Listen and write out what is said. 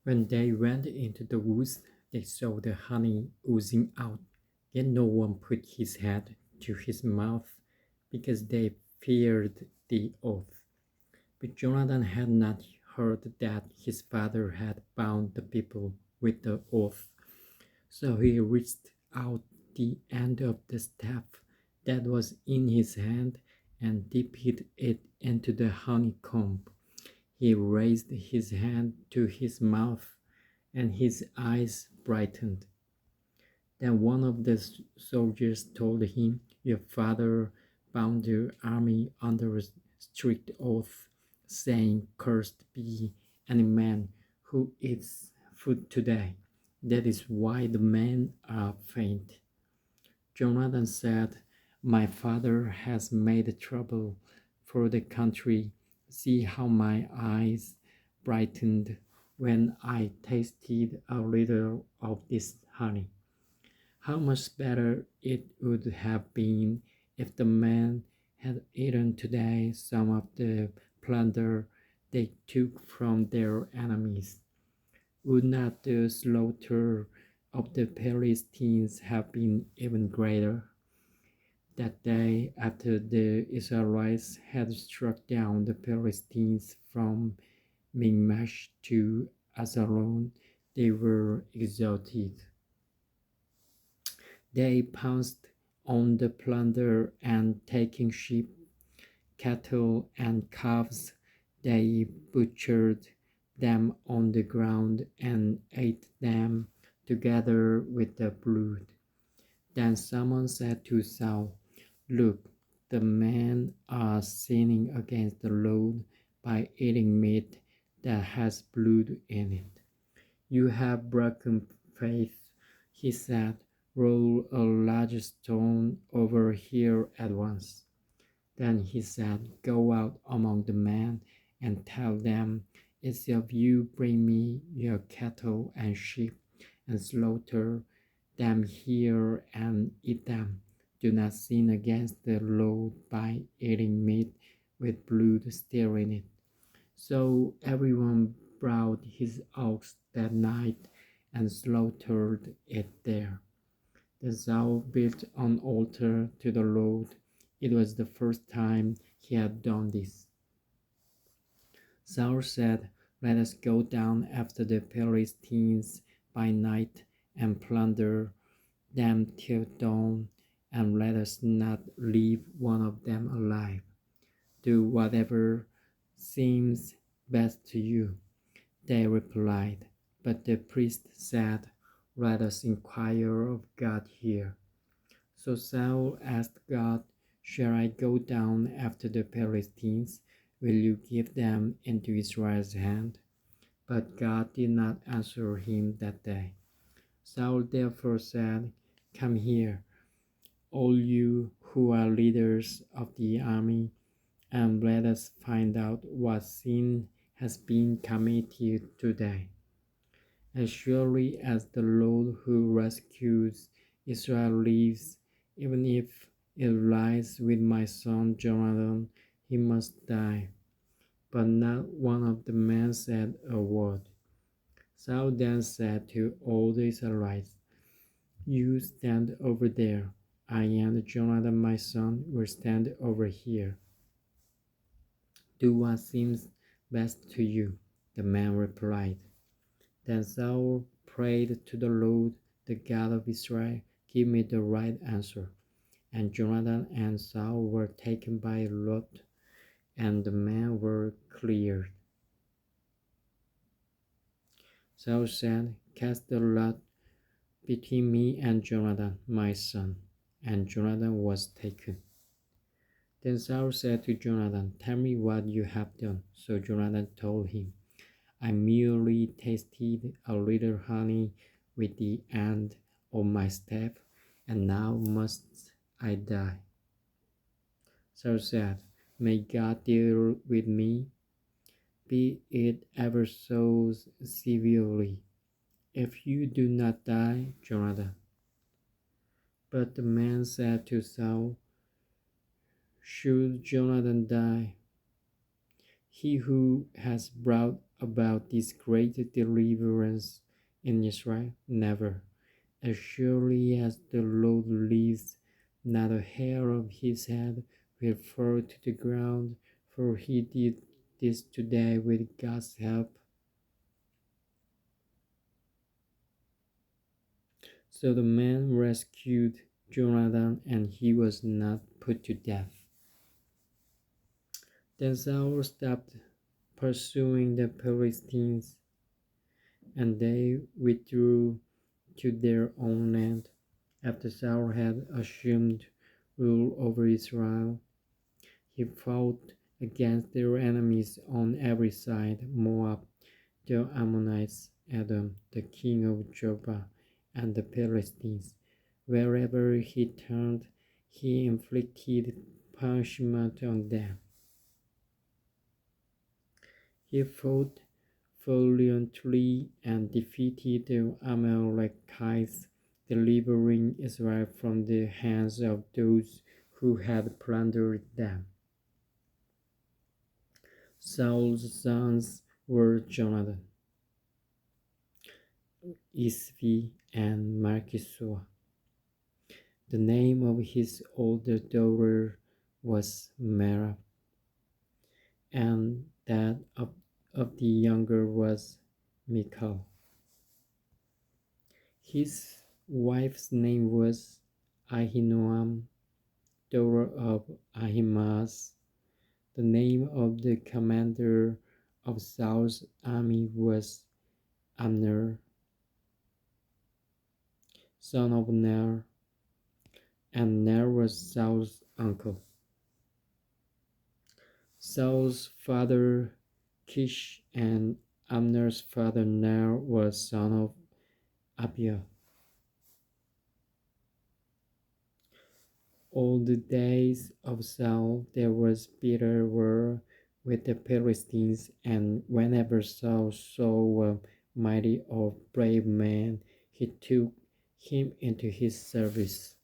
When they went into the woods, they saw the honey oozing out, yet no one put his head to his mouth because they feared the oath. But Jonathan had not heard that his father had bound the people with the oath. So he reached out the end of the staff that was in his hand and dipped it into the honeycomb. He raised his hand to his mouth, and his eyes brightened. Then one of the soldiers told him, "Your father bound your army under a strict oath, saying, 'Cursed be any man who eats food today.' That is why the men are faint." Jonathan said, "My father has made trouble for the country. See how my eyes brightened when I tasted a little of this honey. How much better it would have been if the men had eaten today some of the plunder they took from their enemies. Would not the slaughter of the Philistines have been even greater?" That day, after the Israelites had struck down the Philistines from Michmash to Azalon, they were exhausted. They pounced on the plunder, and taking sheep, cattle, and calves, they butchered them on the ground and ate them together with the blood. Then someone said to Saul, "Look, the men are sinning against the Lord by eating meat that has blood in it." "You have broken faith," he said. "Roll a large stone over here at once." Then he said, "Go out among the men and tell them, 'Each of you bring me your cattle and sheep and slaughter them here and eat them. Do not sin against the Lord by eating meat with blood still in it.'" So everyone brought his ox that night and slaughtered it there. Then Saul built an altar to the Lord. It was the first time he had done this. Saul said, "Let us go down after the Philistines by night and plunder them till dawn, and let us not leave one of them alive. Do whatever seems best to you." They replied. But the priest said, "Let us inquire of God here." So Saul asked God, "Shall I go down after the Philistines? Will you give them into Israel's hand?" But God did not answer him that day. Saul therefore said, "Come here, all you who are leaders of the army, and let us find out what sin has been committed today. As surely as the Lord who rescues Israel lives, even if it lies with my son Jonathan, he must die." But not one of the men said a word. Saul then said to all the Israelites, "You stand over there. I and Jonathan my son will stand over here. Do what seems best to you." The man replied. Then Saul prayed to the Lord, the God of Israel, "Give me the right answer." And Jonathan and Saul were taken by lot, and the men were cleared. Saul said, "Cast the lot between me and Jonathan, my son." And Jonathan was taken. Then Saul said to Jonathan, "Tell me what you have done." So Jonathan told him, "I merely tasted a little honey with the end of my staff, and now must I die." Saul said, "May God deal with me, be it ever so severely, if you do not die, Jonathan." But the man said to Saul, "Should Jonathan die, he who has brought about this great deliverance in Israel? Never. As surely as the Lord lives, not a hair of his head will fall to the ground, for he did this today with God's help. So the man rescued Jonathan, and he was not put to death. Then Saul stopped pursuing the Philistines, and they withdrew to their own land. After Saul had assumed rule over Israel, he fought against their enemies on every side: Moab, the Ammonites, Edom, the king of Joppa, and the Philistines. Wherever he turned, he inflicted punishment on them. He fought valiantly and defeated the Amalekites, delivering Israel from the hands of those who had plundered them. Saul's sons were Jonathan, Ishvi, and Malchishua. The name of his older daughter was Merab, and that of the younger was Michal. His wife's name was Ahinoam, daughter of Ahimaaz. The name of the commander of Saul's army was Abner, son of Ner, and Ner was Saul's uncle. Saul's father Kish and Abner's father Ner was son of Abiel. All the days of Saul there was bitter war with the Philistines, and whenever Saul saw a mighty or brave man, he took him into his service.